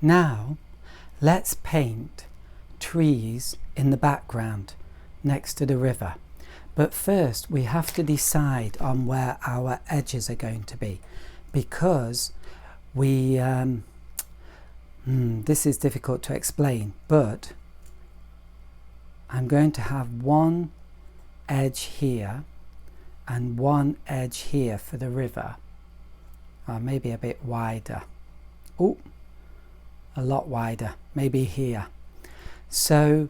Now let's paint trees in the background next to the river. But first we have to decide on where our edges are going to be, because we this is difficult to explain, but I'm going to have one edge here and one edge here for the river, or maybe a bit wider. Oh, a lot wider, maybe here. So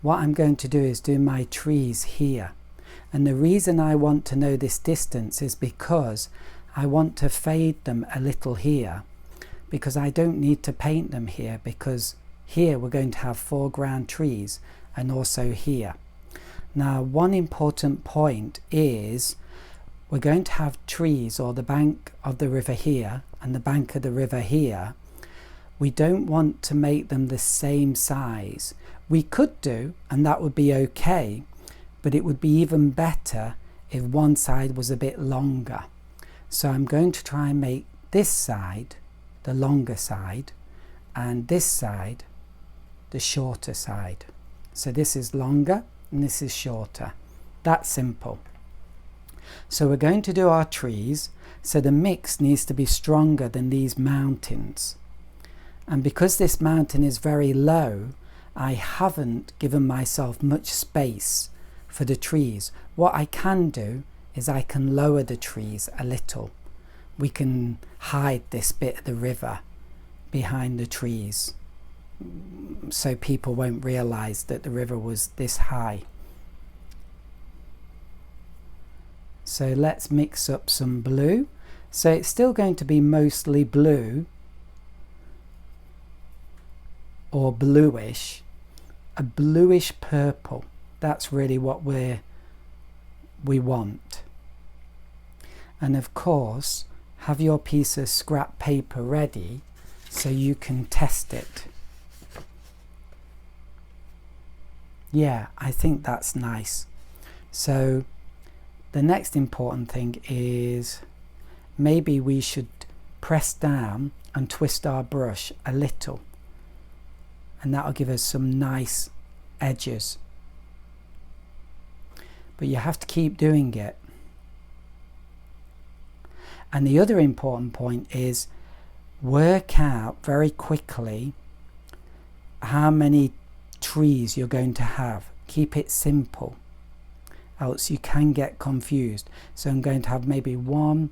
what I'm going to do is do my trees here. And the reason I want to know this distance is because I want to fade them a little here, because I don't need to paint them here, because here we're going to have foreground trees, and also here. Now one important point is we're going to have trees, or the bank of the river here and the bank of the river here. We don't want to make them the same size. We could do, and that would be okay, but it would be even better if one side was a bit longer. So I'm going to try and make this side the longer side and this side the shorter side. So this is longer and this is shorter. That's simple. So we're going to do our trees, so the mix needs to be stronger than these mountains. And because this mountain is very low, I haven't given myself much space for the trees. What I can do is I can lower the trees a little. We can hide this bit of the river behind the trees, so people won't realize that the river was this high. So let's mix up some blue. So it's still going to be mostly blue or bluish, a bluish purple. That's really what we want. And of course, have your piece of scrap paper ready so you can test it. Yeah, I think that's nice. So the next important thing is maybe we should press down and twist our brush a little, and that'll give us some nice edges. But you have to keep doing it. And the other important point is work out very quickly how many trees you're going to have. Keep it simple, else you can get confused. So I'm going to have maybe one,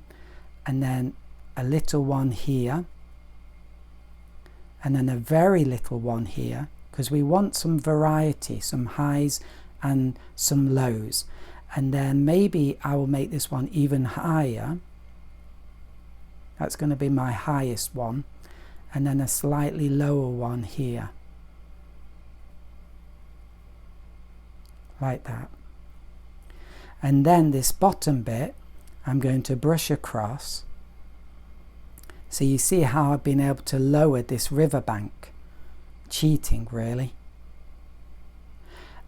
and then a little one here, and then a very little one here, because we want some variety, some highs and some lows. And then maybe I will make this one even higher. That's going to be my highest one, and then a slightly lower one here, like that. And then this bottom bit I'm going to brush across. So you see how I've been able to lower this riverbank. Cheating, really.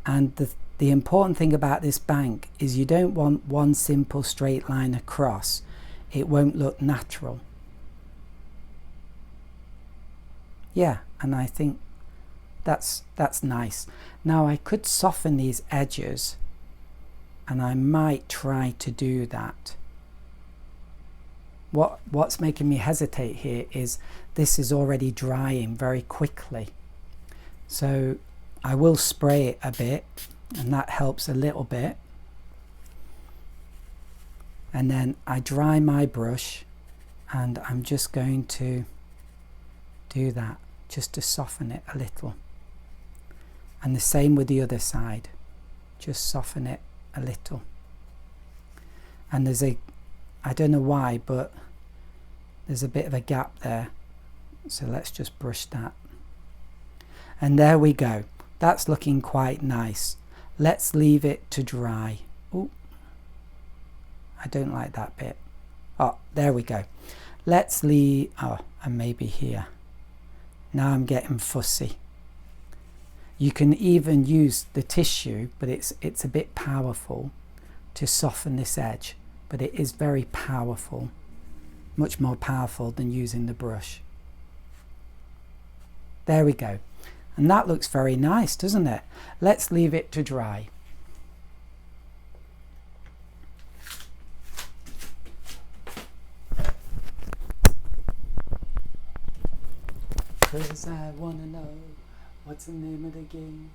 And the important thing about this bank is you don't want one simple straight line across. It won't look natural. Yeah, and I think that's nice. Now I could soften these edges, and I might try to do that. What's making me hesitate here is this is already drying very quickly. So I will spray it a bit, and that helps a little bit. And then I dry my brush, and I'm just going to do that just to soften it a little. And the same with the other side, just soften it a little. And there's I don't know why, but there's a bit of a gap there, so let's just brush that. And there we go. That's looking quite nice. Let's leave it to dry. Oh, I don't like that bit. Oh, there we go. Let's leave, oh, and maybe here. Now I'm getting fussy. You can even use the tissue, but it's a bit powerful to soften this edge, but it is very powerful, much more powerful than using the brush. There we go. And that looks very nice, doesn't it? Let's leave it to dry. Cause I wanna know what's the name of the game.